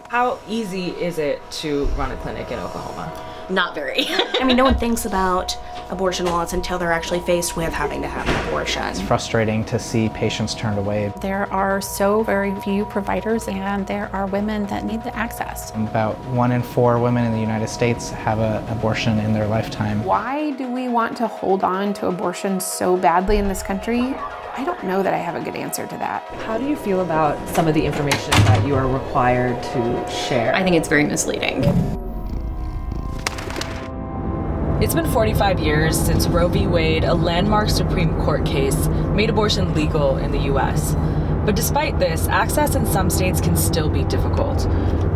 How easy is it to run a clinic in Oklahoma? Not very. I mean, no one thinks about abortion laws until they're actually faced with having to have an abortion. It's frustrating to see patients turned away. There are so very few providers, and there are women that need the access. About 1 in 4 women in the United States have an abortion in their lifetime. Why do we want to hold on to abortion so badly in this country? I don't know that I have a good answer to that. How do you feel about some of the information that you are required to share? I think it's very misleading. It's been 45 years since Roe v. Wade, a landmark Supreme Court case, made abortion legal in the U.S. But despite this, access in some states can still be difficult.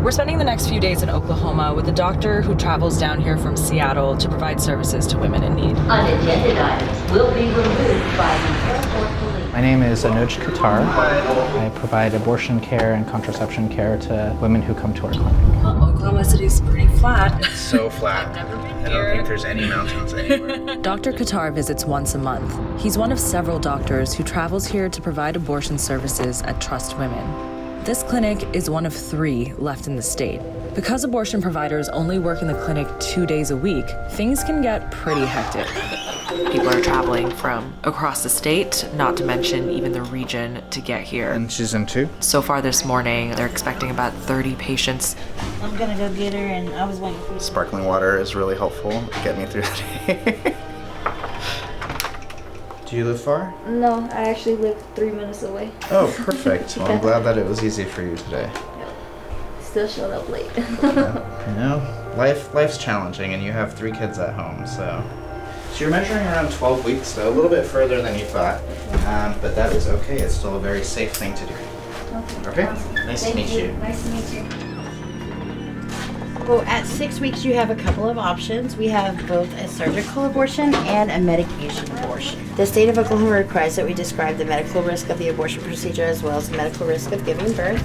We're spending the next few days in Oklahoma with a doctor who travels down here from Seattle to provide services to women in need. Unattended items will be removed by the airport police. My name is Anuj Katar. I provide abortion care and contraception care to women who come to our clinic. Oklahoma City's pretty flat. It's so flat. I've never been I don't think there's any mountains anywhere. Dr. Katar visits once a month. He's one of several doctors who travels here to provide abortion services at Trust Women. This clinic is one of 3 left in the state. Because abortion providers only work in the clinic 2 days a week, things can get pretty hectic. People are traveling from across the state, not to mention even the region, to get here. And she's in 2? So far this morning, they're expecting about 30 patients. I'm gonna go get her, and I was waiting for you. Sparkling water is really helpful to get me through the day. Do you live far? No, I actually live 3 minutes away. Oh, perfect. Well, I'm glad that it was easy for you today. Still showed up late. You know, life's challenging, and you have 3 kids at home, so. So you're measuring around 12 weeks, so a little bit further than you thought, but that is okay. It's still a very safe thing to do. Okay? Awesome. Nice Thank to meet you. Nice to meet you. Well, at 6 weeks, you have a couple of options. We have both a surgical abortion and a medication abortion. The state of Oklahoma requires that we describe the medical risk of the abortion procedure as well as the medical risk of giving birth.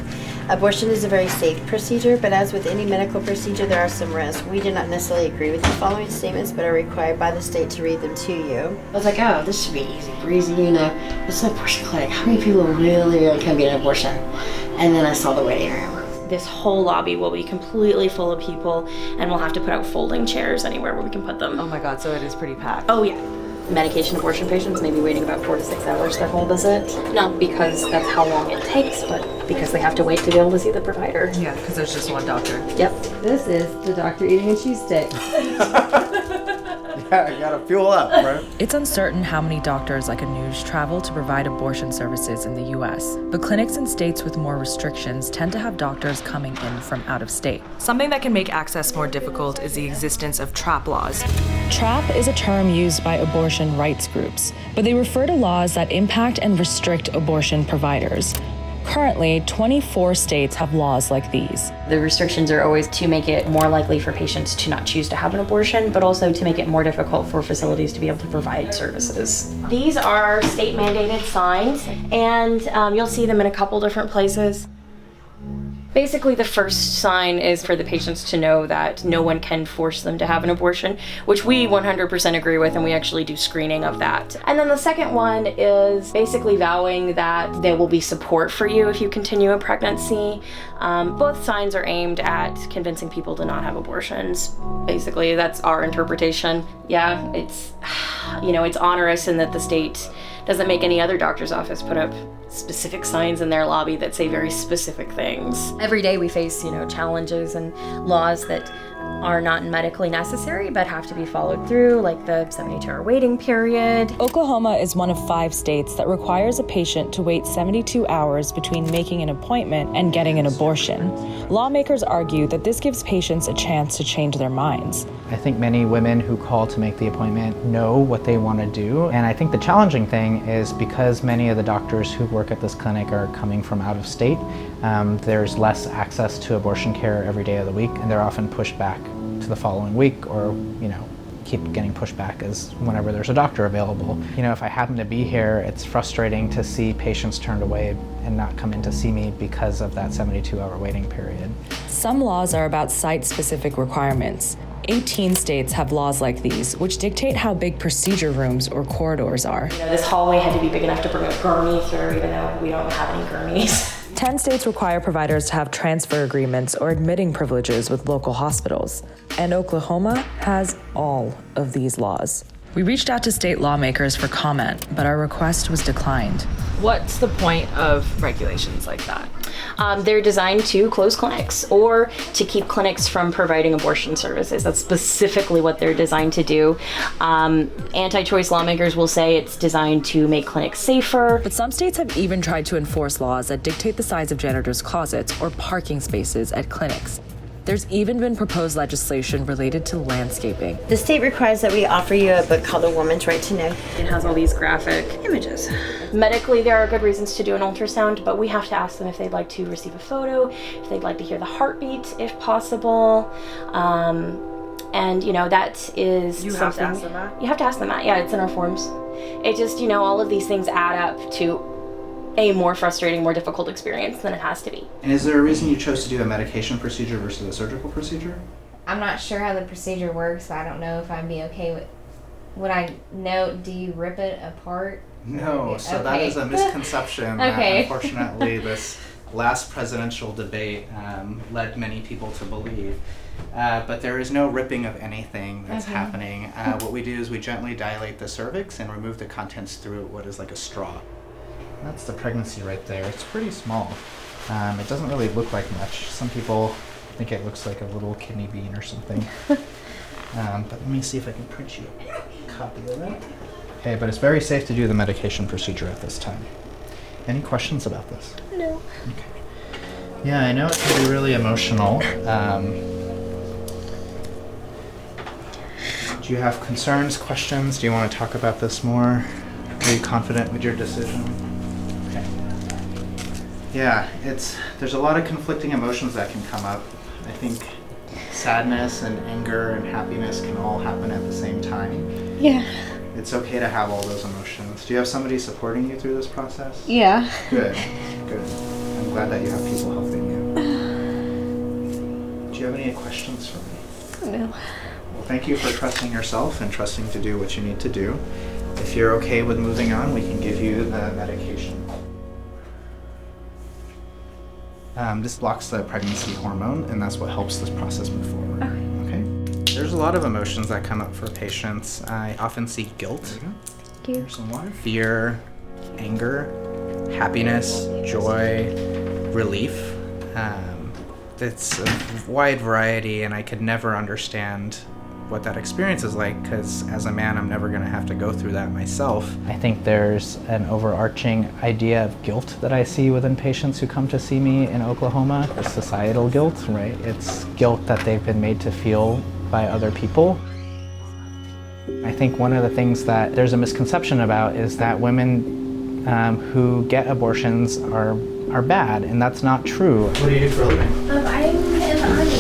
Abortion is a very safe procedure, but as with any medical procedure, there are some risks. We do not necessarily agree with the following statements, but are required by the state to read them to you. I was like, oh, this should be easy breezy, you know. It's an abortion clinic. How many people really are come get an abortion? And then I saw the waiting room. This whole lobby will be completely full of people, and we'll have to put out folding chairs anywhere where we can put them. Oh my God, so it is pretty packed. Oh yeah. Medication abortion patients may be waiting about 4 to 6 hours their whole visit. Not because that's how long it takes, but because they have to wait to be able to see the provider. Yeah, because there's just one doctor. Yep. This is the doctor eating a cheese stick. Yeah, I gotta fuel up, right? It's uncertain how many doctors like Anuj travel to provide abortion services in the U.S., but clinics in states with more restrictions tend to have doctors coming in from out of state. Something that can make access more difficult is the existence of TRAP laws. TRAP is a term used by abortion rights groups, but they refer to laws that impact and restrict abortion providers. Currently, 24 states have laws like these. The restrictions are always to make it more likely for patients to not choose to have an abortion, but also to make it more difficult for facilities to be able to provide services. These are state mandated signs, and you'll see them in a couple different places. Basically, the first sign is for the patients to know that no one can force them to have an abortion, which we 100% agree with, and we actually do screening of that. And then the second one is basically vowing that there will be support for you if you continue a pregnancy. Both signs are aimed at convincing people to not have abortions. Basically, that's our interpretation. Yeah, it's, it's onerous in that the state doesn't make any other doctor's office put up specific signs in their lobby that say very specific things. Every day we face, challenges and laws that are not medically necessary but have to be followed through, like the 72-hour waiting period. Oklahoma is one of 5 states that requires a patient to wait 72 hours between making an appointment and getting an abortion. Lawmakers argue that this gives patients a chance to change their minds. I think many women who call to make the appointment know what they want to do. And I think the challenging thing is because many of the doctors who work at this clinic are coming from out of state, there's less access to abortion care every day of the week, and they're often pushed back to the following week, or keep getting pushed back as whenever there's a doctor available. If I happen to be here, it's frustrating to see patients turned away and not come in to see me because of that 72-hour waiting period. Some laws are about site-specific requirements. 18 states have laws like these, which dictate how big procedure rooms or corridors are. This hallway had to be big enough to bring a gurney through, even though we don't have any gurneys. 10 states require providers to have transfer agreements or admitting privileges with local hospitals, and Oklahoma has all of these laws. We reached out to state lawmakers for comment, but our request was declined. What's the point of regulations like that? They're designed to close clinics or to keep clinics from providing abortion services. That's specifically what they're designed to do. Anti-choice lawmakers will say it's designed to make clinics safer. But some states have even tried to enforce laws that dictate the size of janitors' closets or parking spaces at clinics. There's even been proposed legislation related to landscaping. The state requires that we offer you a book called A Woman's Right to Know. It has all these graphic images. Medically, there are good reasons to do an ultrasound, but we have to ask them if they'd like to receive a photo, if they'd like to hear the heartbeat, if possible. And that is You something. have to ask them that? You have to ask them that. Yeah, it's in our forms. It just, all of these things add up to a more frustrating, more difficult experience than it has to be. And is there a reason you chose to do a medication procedure versus a surgical procedure? I'm not sure how the procedure works, so I don't know if I'd be okay with. Would I know? Do you rip it apart? No, so that Okay. is a misconception Okay. that unfortunately this last presidential debate led many people to believe. But there is no ripping of anything that's happening. What we do is we gently dilate the cervix and remove the contents through what is like a straw. That's the pregnancy right there. It's pretty small. It doesn't really look like much. Some people think it looks like a little kidney bean or something. But let me see if I can print you a copy of that. Okay, but it's very safe to do the medication procedure at this time. Any questions about this? No. Okay. Yeah, I know it can be really emotional. Do you have concerns, questions? Do you want to talk about this more? Are you confident with your decision? Okay. Yeah, there's a lot of conflicting emotions that can come up. I think sadness and anger and happiness can all happen at the same time. Yeah. It's okay to have all those emotions. Do you have somebody supporting you through this process? Yeah. Good, good. I'm glad that you have people helping you. Do you have any questions for me? No. Well, thank you for trusting yourself and trusting to do what you need to do. If you're okay with moving on, we can give you the medication. This blocks the pregnancy hormone, and that's what helps this process move forward. Okay. There's a lot of emotions that come up for patients. I often see guilt. Here's some water. Fear, anger, happiness, joy, relief. It's a wide variety, and I could never understand what that experience is like, because as a man, I'm never going to have to go through that myself. I think there's an overarching idea of guilt that I see within patients who come to see me in Oklahoma. It's societal guilt, right? It's guilt that they've been made to feel by other people. I think one of the things that there's a misconception about is that women who get abortions are bad, and that's not true. What do you do for a living? I'm in the army.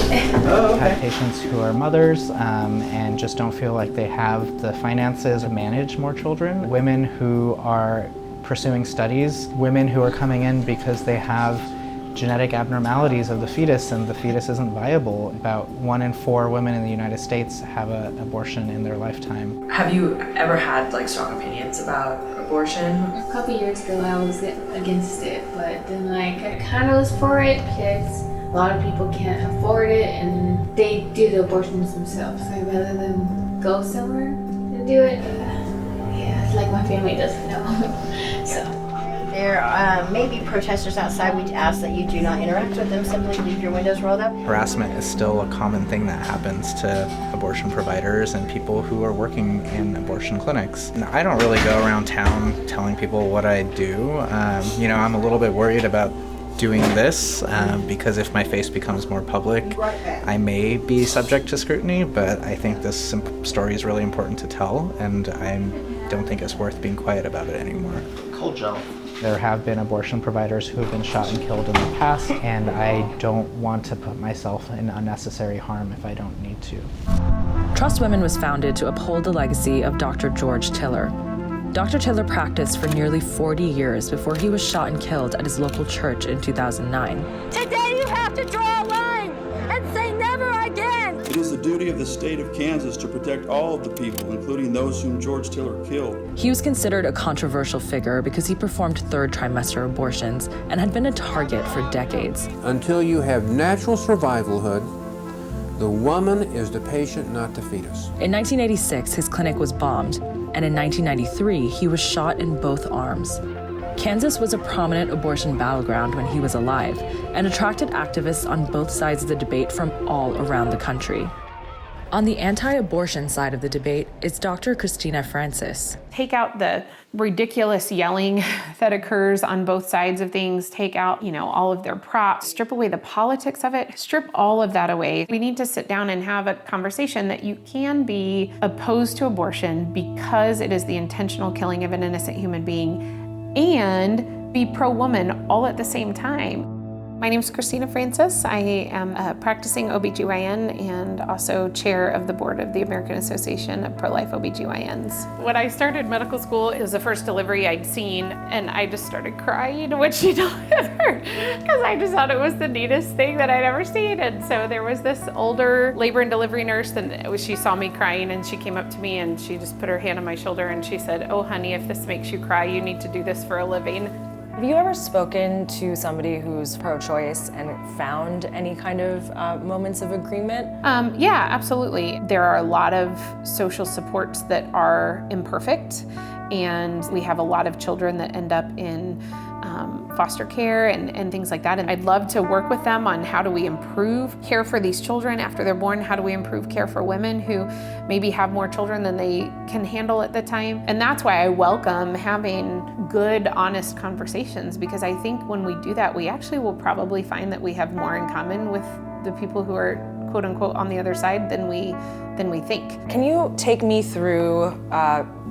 Oh, I've had patients who are mothers and just don't feel like they have the finances to manage more children. Women who are pursuing studies, women who are coming in because they have genetic abnormalities of the fetus and the fetus isn't viable. About 1 in 4 women in the United States have an abortion in their lifetime. Have you ever had strong opinions about abortion? A couple years ago I was against it, but then I kind of was for it because a lot of people can't afford it and they do the abortions themselves. I'd rather them go somewhere to do it. Yeah, it's like my family doesn't know. So. There may be protesters outside. We ask that you do not interact with them. Simply leave your windows rolled up. Harassment is still a common thing that happens to abortion providers and people who are working in abortion clinics. And I don't really go around town telling people what I do. I'm a little bit worried about doing this because if my face becomes more public, I may be subject to scrutiny, but I think this story is really important to tell, and I don't think it's worth being quiet about it anymore. Cold gel. There have been abortion providers who have been shot and killed in the past, and I don't want to put myself in unnecessary harm if I don't need to. Trust Women was founded to uphold the legacy of Dr. George Tiller. Dr. Tiller practiced for nearly 40 years before he was shot and killed at his local church in 2009. Today you have to draw a line and say never again. It is the duty of the state of Kansas to protect all of the people, including those whom George Tiller killed. He was considered a controversial figure because he performed third trimester abortions and had been a target for decades. Until you have natural survivalhood, the woman is the patient, not the fetus. In 1986, his clinic was bombed, and in 1993, he was shot in both arms. Kansas was a prominent abortion battleground when he was alive and attracted activists on both sides of the debate from all around the country. On the anti-abortion side of the debate is Dr. Christina Francis. Take out the ridiculous yelling that occurs on both sides of things. Take out, all of their props. Strip away the politics of it. Strip all of that away. We need to sit down and have a conversation that you can be opposed to abortion because it is the intentional killing of an innocent human being and be pro-woman all at the same time. My name is Christina Francis. I am a practicing OBGYN and also chair of the board of the American Association of Pro-Life OBGYNs. When I started medical school, it was the first delivery I'd seen, and I just started crying when she delivered because I just thought it was the neatest thing that I'd ever seen. And so there was this older labor and delivery nurse, and she saw me crying, and she came up to me and she just put her hand on my shoulder and she said, "Oh, honey, if this makes you cry, you need to do this for a living." Have you ever spoken to somebody who's pro-choice and found any kind of moments of agreement? Yeah, absolutely. There are a lot of social supports that are imperfect, and we have a lot of children that end up in foster care and things like that. And I'd love to work with them on how do we improve care for these children after they're born? How do we improve care for women who maybe have more children than they can handle at the time? And that's why I welcome having good, honest conversations, because I think when we do that, we actually will probably find that we have more in common with the people who are quote unquote on the other side than we think. Can you take me through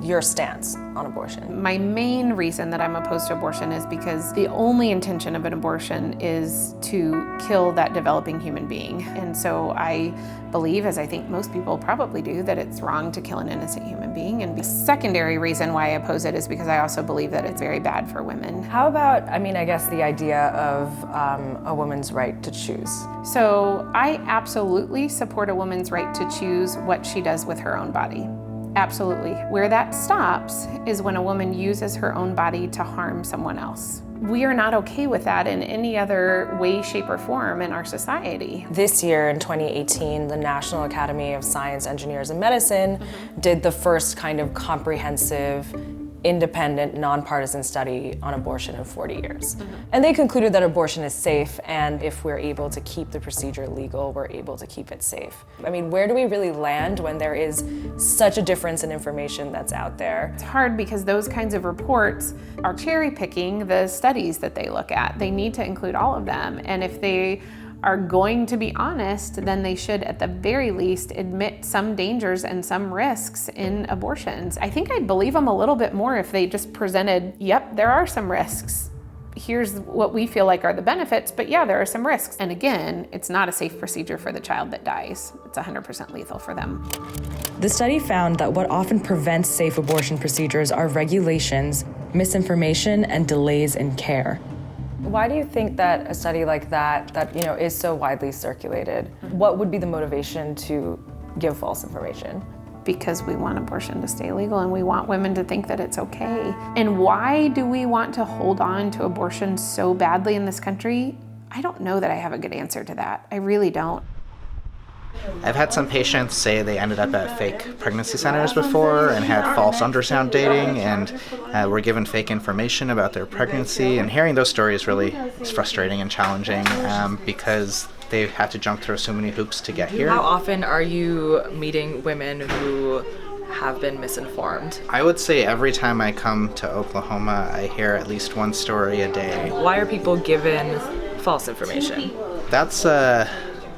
your stance on abortion? My main reason that I'm opposed to abortion is because the only intention of an abortion is to kill that developing human being. And so I believe, as I think most people probably do, that it's wrong to kill an innocent human being. And the secondary reason why I oppose it is because I also believe that it's very bad for women. How about, I guess the idea of a woman's right to choose? So I absolutely support a woman's right to choose what she does with her own body. Absolutely. Where that stops is when a woman uses her own body to harm someone else. We are not okay with that in any other way, shape, or form in our society. This year, in 2018, the National Academy of Science, Engineers, and Medicine did the first kind of comprehensive, independent, nonpartisan study on abortion in 40 years. And they concluded that abortion is safe, and if we're able to keep the procedure legal, we're able to keep it safe. Where do we really land when there is such a difference in information that's out there? It's hard because those kinds of reports are cherry picking the studies that they look at. They need to include all of them, and if they are going to be honest, then they should at the very least admit some dangers and some risks in abortions. I think I'd believe them a little bit more if they just presented, yep, there are some risks. Here's what we feel like are the benefits, but yeah, there are some risks. And again, it's not a safe procedure for the child that dies. It's 100% lethal for them. The study found that what often prevents safe abortion procedures are regulations, misinformation, and delays in care. Why do you think that a study like that is so widely circulated? What would be the motivation to give false information? Because we want abortion to stay legal and we want women to think that it's okay. And why do we want to hold on to abortion so badly in this country? I don't know that I have a good answer to that. I really don't. I've had some patients say they ended up at fake pregnancy centers before and had false ultrasound dating and were given fake information about their pregnancy. And hearing those stories really is frustrating and challenging because they've had to jump through so many hoops to get here. How often are you meeting women who have been misinformed? I would say every time I come to Oklahoma, I hear at least one story a day. Why are people given false information? That's a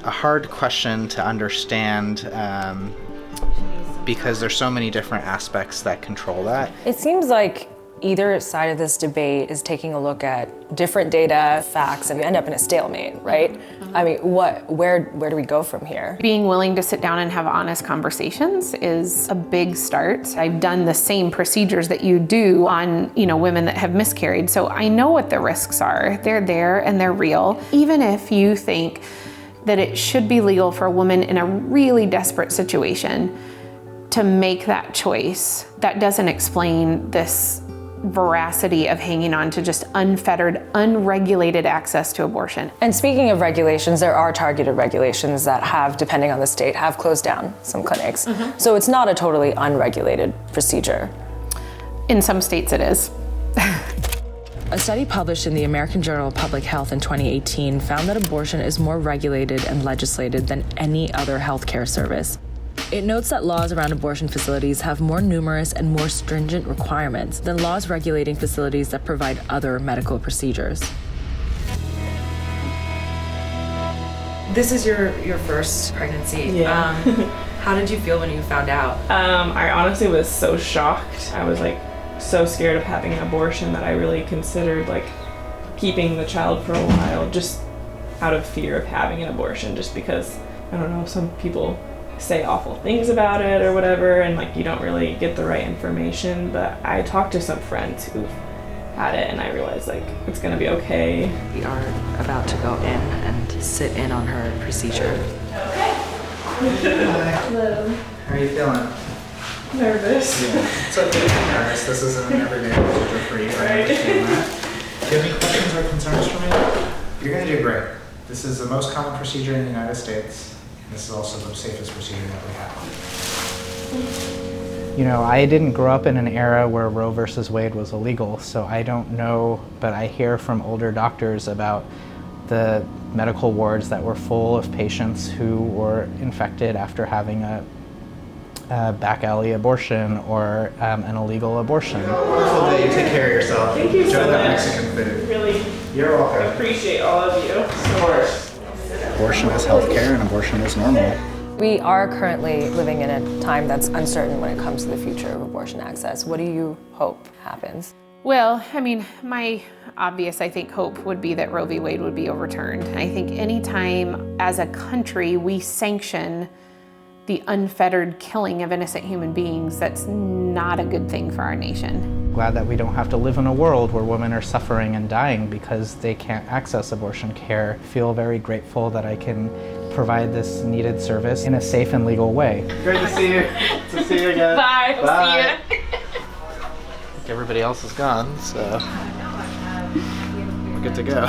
hard question to understand because there's so many different aspects that control that. It seems like either side of this debate is taking a look at different data, facts, and you end up in a stalemate, right? Where do we go from here? Being willing to sit down and have honest conversations is a big start. I've done the same procedures that you do on, women that have miscarried, so I know what the risks are. They're there and they're real. Even if you think, that it should be legal for a woman in a really desperate situation to make that choice. That doesn't explain this veracity of hanging on to just unfettered, unregulated access to abortion. And speaking of regulations, there are targeted regulations that have, depending on the state, have closed down some clinics. So it's not a totally unregulated procedure. In some states it is. A study published in the American Journal of Public Health in 2018 found that abortion is more regulated and legislated than any other healthcare service. It notes that laws around abortion facilities have more numerous and more stringent requirements than laws regulating facilities that provide other medical procedures. This is your first pregnancy. Yeah. How did you feel when you found out? I honestly was so shocked. I was like so scared of having an abortion that I really considered like keeping the child for a while, just out of fear of having an abortion, just because, I don't know, some people say awful things about it or whatever, and like you don't really get the right information. But I talked to some friends who've had it and I realized like it's gonna be okay. We are about to go in and sit in on her procedure. Hello. How are you feeling? Nervous. Yeah. It's okay to be nervous. This isn't an everyday procedure for you. I understand that. Do you have any questions or concerns for me? You're going to do great. This is the most common procedure in the United States. This is also the safest procedure that we have. You know, I didn't grow up in an era where Roe versus Wade was illegal, so I don't know, but I hear from older doctors about the medical wards that were full of patients who were infected after having a back alley abortion or an illegal abortion. Wonderful day. Take care of yourself. Thank you so Enjoy that much. Mexican food. Really You're welcome. appreciate all of you. Of course. Abortion is healthcare and abortion is normal. We are currently living in a time that's uncertain when it comes to the future of abortion access. What do you hope happens? Well, I mean, my obvious, I think, hope would be that Roe v. Wade would be overturned. I think anytime as a country we sanction the unfettered killing of innocent human beings, that's not a good thing for our nation. Glad that we don't have to live in a world where women are suffering and dying because they can't access abortion care. Feel very grateful that I can provide this needed service in a safe and legal way. Great to see you. To see you again. Bye. Bye. See you. I think everybody else is gone, so we're good to go.